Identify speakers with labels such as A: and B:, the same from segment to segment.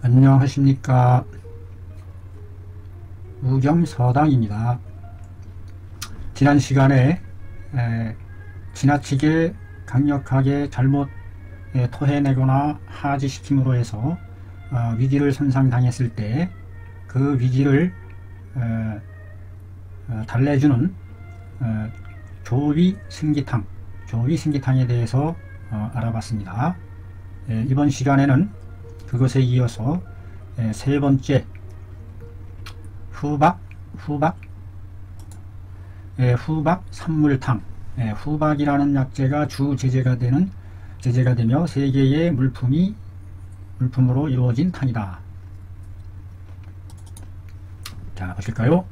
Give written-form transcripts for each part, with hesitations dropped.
A: 안녕하십니까. 우경서당입니다. 지난 시간에 지나치게 강력하게 잘못 토해내거나 하지시킴으로 해서 위기를 손상당했을 때 그 위기를 달래주는 조위 승기탕에 대해서 알아봤습니다. 이번 시간에는 그것에 이어서 세 번째 후박 산물탕, 후박이라는 약재가 주 제재가 되며 세 개의 물품으로 이루어진 탕이다. 자, 보실까요?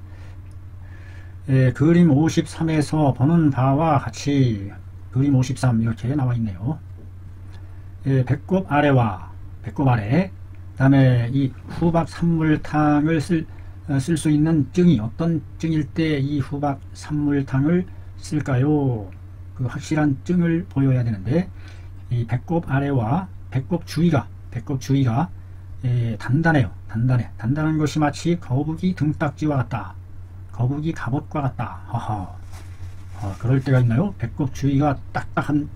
A: 그림 53에서 보는 바와 같이 그림 53 이렇게 나와 있네요. 배꼽 아래, 그 다음에 이 후박 산물탕을 쓸 수 있는 증이 어떤 증일 때 이 후박 산물탕을 쓸까요? 그 확실한 증을 보여야 되는데, 이 배꼽 아래와 배꼽 주위가 단단해요. 단단한 것이 마치 거북이 등딱지와 같다. 거북이 갑옷과 같다. 그럴 때가 있나요? 배꼽 주위가 딱딱한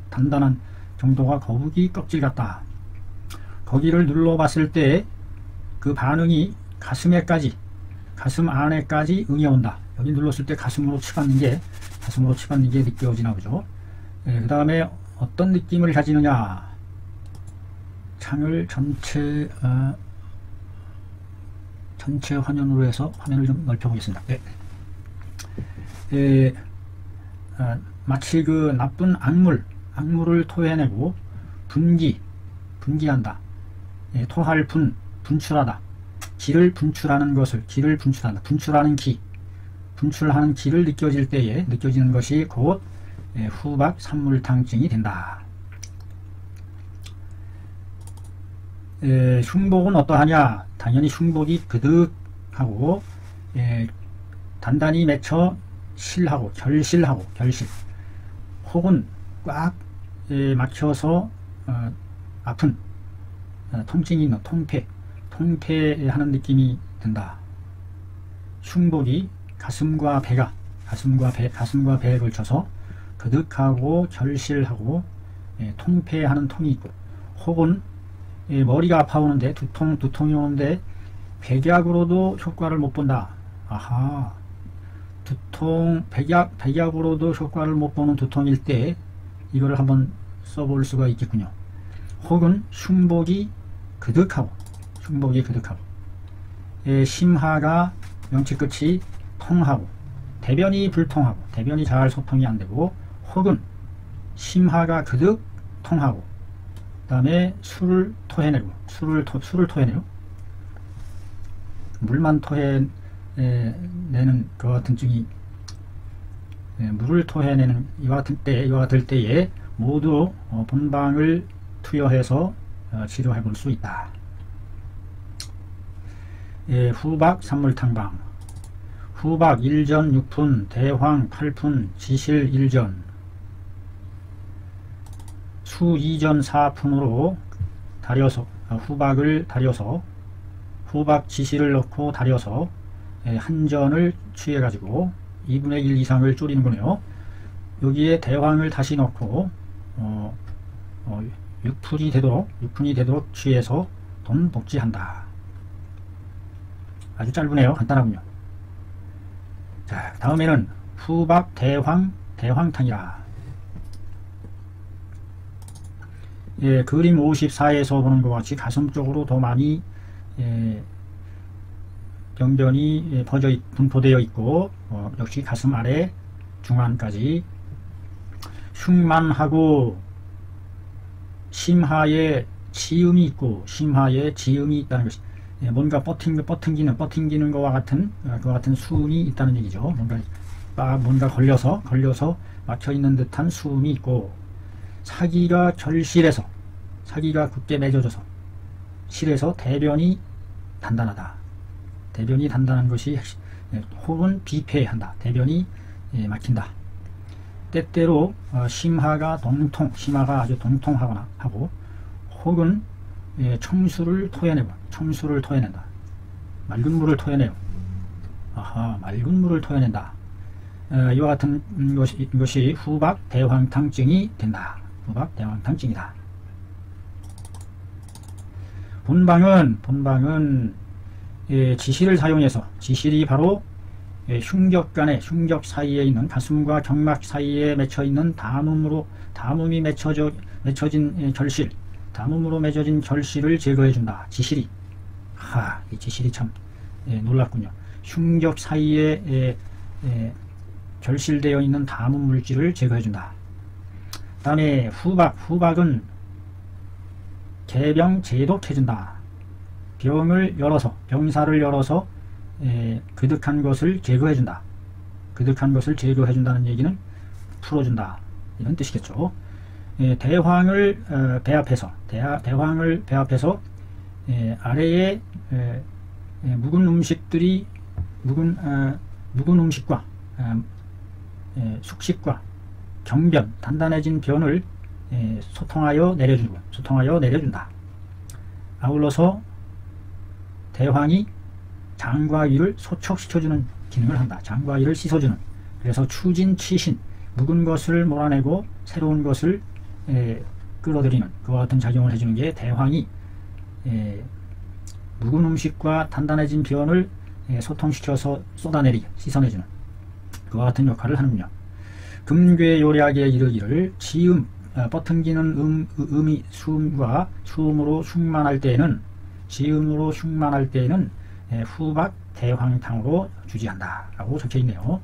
A: 단단한 정도가 거북이 껍질 같다. 거기를 눌러봤을 때 그 반응이 가슴 안에까지 응해온다. 여기 눌렀을 때 가슴으로 치받는 게 느껴지나 보죠. 그 다음에 어떤 느낌을 가지느냐. 창을 전체 화면으로 해서 화면을 좀 넓혀보겠습니다. 마치 그 나쁜 악물을 토해내고 분기한다. 토할 분출하다. 기를 분출하는 기를 느껴지는 것이 곧 후박 산물탕증이 된다. 흉복은 어떠하냐? 당연히 흉복이 그득하고 단단히 맺혀 결실 혹은 꽉 막혀서 아픈 통증이 있는 통폐하는 느낌이 든다. 흉복이 가슴과 배에 걸쳐서 그득하고 결실하고 통폐하는 통이 있고, 혹은 머리가 아파오는데 두통이 오는데 백약으로도 효과를 못 본다. 백약으로도 효과를 못 보는 두통일 때 이거를 한번 써볼 수가 있겠군요. 혹은 흉복이 그득하고 심하가 명치 끝이 통하고 대변이 불통하고 대변이 잘 소통이 안 되고, 혹은 심하가 그득 통하고 그 다음에 술을 토해내고 물만 토해내는 그 같은 증이, 물을 토해내는 이와 같을 때에 모두 본방을 투여해서 치료해 볼 수 있다. 후박 산물탕방. 후박 1전 6푼, 대황 8푼, 지실 1전, 수 2전 4푼으로 후박을 다려서 후박 지실을 넣고 다려서 한 전을 취해 가지고 2분의 1 이상을 줄이는 거네요. 여기에 대황을 다시 넣고 6푼이 되도록 취해서 돈 복지한다. 아주 짧으네요. 간단하군요. 자, 다음에는 후박 대황탕이라. 그림 54에서 보는 것 같이 가슴 쪽으로 더 많이 병변이 분포되어 있고, 역시 가슴 아래 중안까지 흉만하고 심하에 지음이 있다는 것이, 뭔가 버팅기는 것과 같은 수음이 있다는 얘기죠. 뭔가 걸려서 막혀 있는 듯한 수음이 있고, 사기가 굳게 맺어져서 실에서 대변이 단단하다. 대변이 단단한 것이 혹은 비폐한다. 대변이 막힌다. 때때로 심하가 아주 동통하거나 하고, 혹은 청수를 토해낸다. 맑은 물을 토해내요. 아하, 맑은 물을 토해낸다. 이와 같은 것이 후박 대황탕증이 된다. 후박 대황탕증이다. 본방은 지실을 사용해서, 지실이 바로 흉격 사이에 있는, 가슴과 경막 사이에 맺혀 있는 담음이 맺혀진 결실, 담음으로 맺어진 결실을 제거해 준다. 지실이. 이 지실이 참 놀랍군요. 흉격 사이에 결실되어 있는 담음 물질을 제거해 준다. 다음에 후박은 개병 제독해 준다. 병사를 열어서 그득한 것을 제거해 준다. 그득한 것을 제거해 준다는 얘기는 풀어준다, 이런 뜻이겠죠. 대황을 배합해서 아래에 묵은 음식과 숙식과 경변, 단단해진 변을 소통하여 내려준다. 아울러서 대황이 장과 위를 소촉시켜주는 기능을 한다. 장과 위를 씻어주는. 그래서 추진치신, 묵은 것을 몰아내고 새로운 것을 끌어들이는, 그와 같은 작용을 해주는 게 대황이 묵은 음식과 단단해진 변을 소통시켜서 씻어내주는 그와 같은 역할을 하는군요. 금괴요략에 이르기를 지음, 뻗팅기는 음이 수음으로 충만할 때에는 후박 대황탕으로 주지한다 라고 적혀있네요.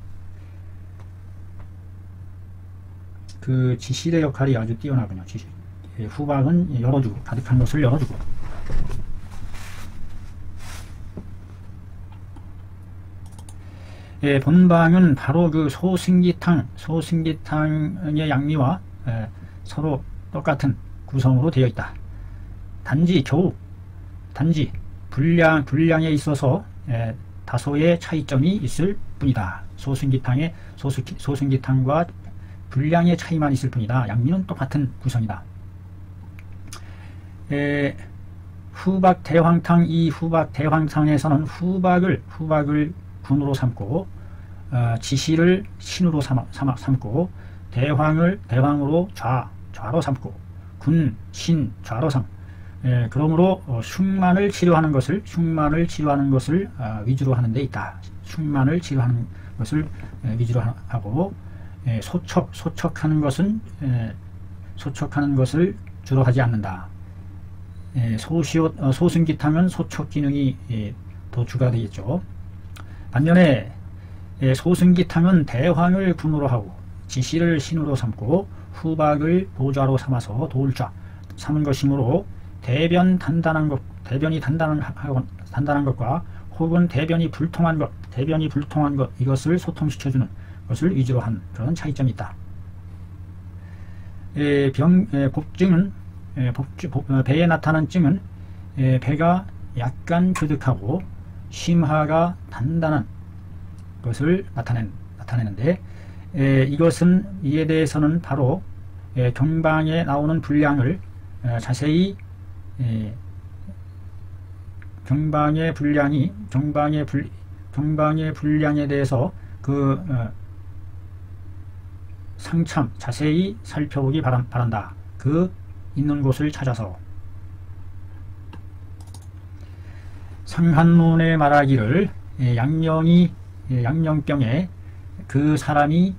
A: 그 지실의 역할이 아주 뛰어나군요. 후박은 열어주고, 가득한 것을 열어주고. 본방은 바로 그 소승기탕의 양미와 서로 똑같은 구성으로 되어 있다. 단지 분량에 있어서 다소의 차이점이 있을 뿐이다. 소승기탕과 분량의 차이만 있을 뿐이다. 양미는 똑같은 구성이다. 후박 대황탕에서는 후박을 군으로 삼고, 지실을 신으로 삼고, 대황으로 좌로 삼고, 군, 신, 좌로 그러므로 흉만을 치료하는 것을 위주로 하는 데 있다. 흉만을 치료하는 것을 위주로 하고, 소촉하는 것을 주로 하지 않는다. 소승기탕은 소촉 기능이 더 주가되겠죠. 반면에 소승기탕은 대황을 군으로 하고, 지실을 신으로 삼고, 후박을 도좌로 삼아서 도울좌 삼은 것이므로 대변이 단단한 것과 혹은 대변이 불통한 것 이것을 소통시켜주는 것을 위주로 한 그런 차이점이 있다. 배에 나타난 증은 배가 약간 그득하고 심하가 단단한 것을 나타내는데, 이에 대해서는 바로 경방에 나오는 분량을 자세히 경방의 분량에 대해서 상참 자세히 살펴보기 바란다. 그 있는 곳을 찾아서. 상한론에 말하기를 양령병에 그 사람이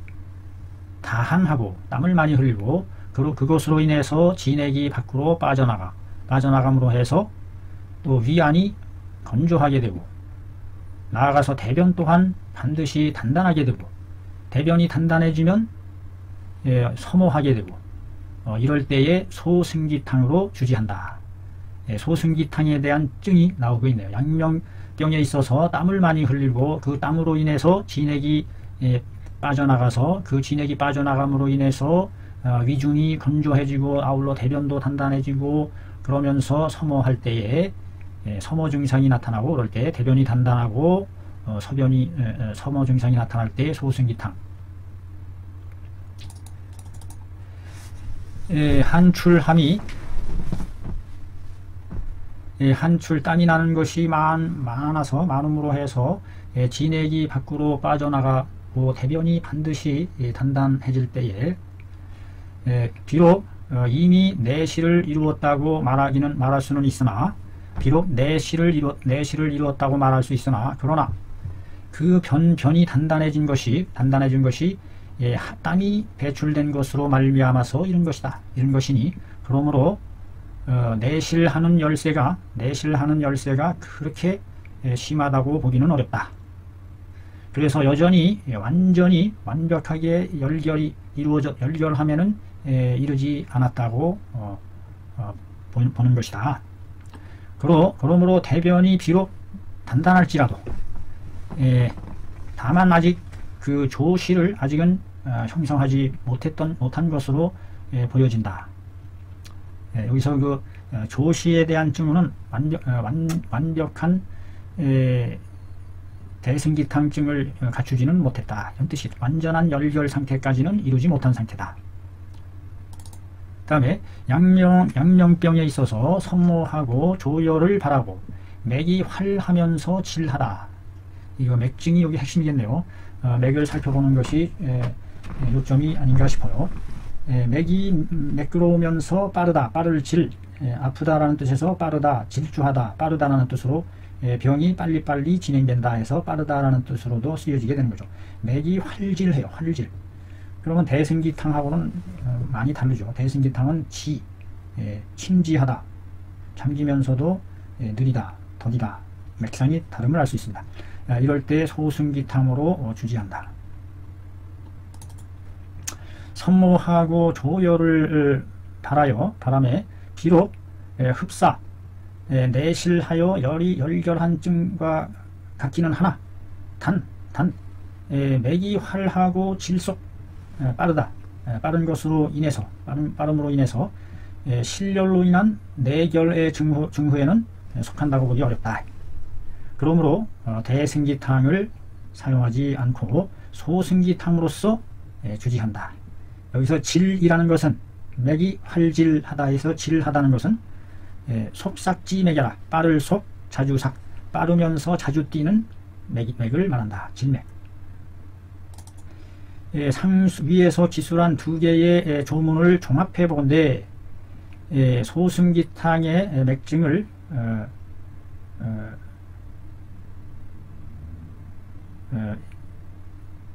A: 다한하고 땀을 많이 흘리고 그것으로 인해서 진액이 밖으로 빠져나감으로 해서 또 위안이 건조하게 되고, 나아가서 대변 또한 반드시 단단하게 되고, 대변이 단단해지면 소모하게 되고, 이럴 때에 소승기탕으로 주지한다. 소승기탕에 대한 증이 나오고 있네요. 양명병에 있어서 땀을 많이 흘리고 그 땀으로 인해서 진액이 빠져나가서, 그 진액이 빠져나감으로 인해서 위중이 건조해지고 아울러 대변도 단단해지고, 그러면서 소모할 때에 소모 증상이 나타나고, 그럴 때 대변이 단단하고 소모 증상이 나타날 때 소승기탕. 한출함이 한출 땀이 나는 것이 많아서 많음으로 해서 진액이 밖으로 빠져나가고 대변이 반드시 단단해질 때에 비록 이미 내실을 이루었다고 말할 수는 있으나 비록 내실을 이루었다고 말할 수 있으나 그러나 그 변이 단단해진 것이 땀이 배출된 것으로 말미암아서 이런 것이다. 이런 것이니 그러므로 내실하는 열쇠가 그렇게 심하다고 보기는 어렵다. 그래서 여전히 완전히 완벽하게 열결하면은 이르지 않았다고 보는 것이다. 그러므로 대변이 비록 단단할지라도 다만 아직 그 조실을 아직은 형성하지 못한 것으로 보여진다. 여기서 그 조시에 대한 증후는 완벽한 대승기탕증을 갖추지는 못했다. 이런 뜻이 완전한 열결 상태까지는 이루지 못한 상태다. 그 다음에 양명병에 있어서 성모하고 조열을 바라고 맥이 활하면서 질하다. 이거 맥증이 여기 핵심이겠네요. 맥을 살펴보는 것이 요점이 아닌가 싶어요. 맥이 매끄러우면서 빠르다, 빠를질, 아프다라는 뜻에서 빠르다, 질주하다, 빠르다라는 뜻으로 병이 빨리빨리 진행된다 해서 빠르다라는 뜻으로도 쓰여지게 되는 거죠. 맥이 활질해요, 활질. 그러면 대승기탕하고는 많이 다르죠. 대승기탕은 침지하다, 잠기면서도 느리다, 더디다, 맥상이 다름을 알 수 있습니다. 이럴 때 소승기탕으로 주지한다. 선모하고 조열을 바람에 비록 흡사 내실하여 열결한 증과 같기는 하나 맥이 활하고 질속 빠르다 빠른 것으로 인해서 빠름으로 인해서 실열로 인한 내결의 증후에는 속한다고 보기 어렵다. 그러므로 대승기탕을 사용하지 않고 소승기탕으로서 주지한다. 여기서 질이라는 것은 맥이 활질하다 해서 질하다는 것은 속삭지 맥이라 빠를 속 자주삭 빠르면서 자주 뛰는 맥을 말한다. 질맥. 위에서 기술한 두 개의 조문을 종합해 보건대 소승기탕의 맥증을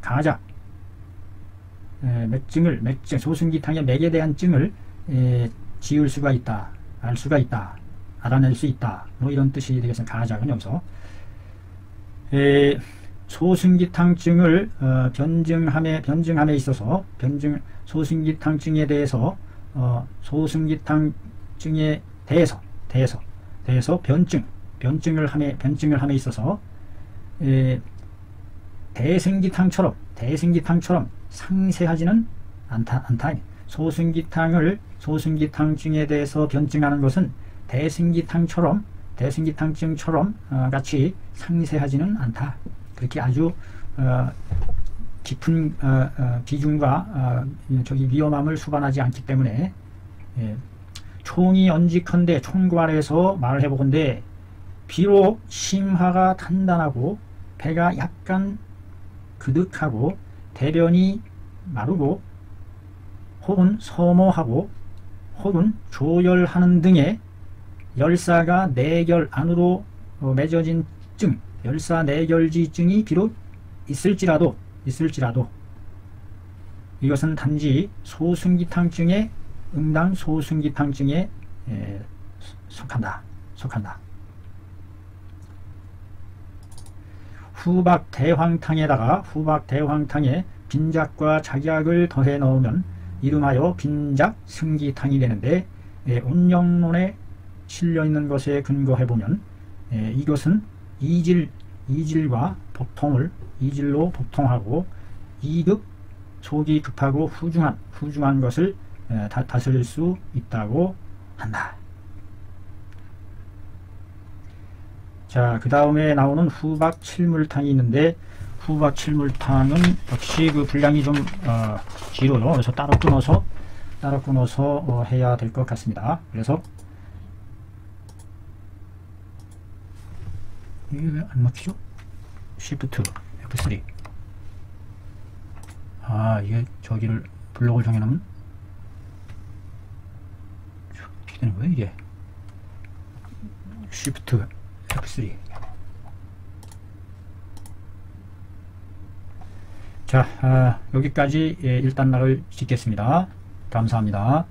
A: 가자 소승기탕의 맥에 대한 증을 지을 수가 있다, 알 수가 있다, 알아낼 수 있다, 뭐 이런 뜻이 되겠습니다. 가작은 여기서 소승기탕증을 변증함에 있어서 소승기탕증에 대해서 소승기탕증에 대해서 변증을 함에 있어서 대승기탕처럼 상세하지는 않다. 소승기탕증에 대해서 변증하는 것은 대승기탕증처럼 같이 상세하지는 않다. 그렇게 아주 깊은 비중과 위험함을 수반하지 않기 때문에 총이 언직한데 총괄해서 말을 해보건대 비록 심하가 단단하고 배가 약간 그득하고 대변이 마르고 혹은 서모하고 혹은 조열하는 등의 열사가 내결 안으로 맺어진 증, 열사 내결지증이 비록 있을지라도 이것은 단지 소승기탕증에 응당 소승기탕증에 속한다. 후박 대황탕에 빈작과 작약을 더해 넣으면 이름하여 빈작 승기탕이 되는데 온영론에 실려있는 것에 근거해보면 이것은 이질과 이질로 복통하고 이급 속이 급하고 후중한 것을 다스릴 수 있다고 한다. 자, 그 다음에 나오는 후박 칠물탕이 있는데 후박 칠물탕은 역시 그 분량이 좀 길어요. 그래서 따로 끊어서 해야 될 것 같습니다. 그래서 이게 왜 안 먹히죠? Shift F3. 아, 이게 저기를 블록을 정해놓으면 어떻게 되는 거예요 이게? Shift F3. 자, 여기까지 1단락을 짓겠습니다. 감사합니다.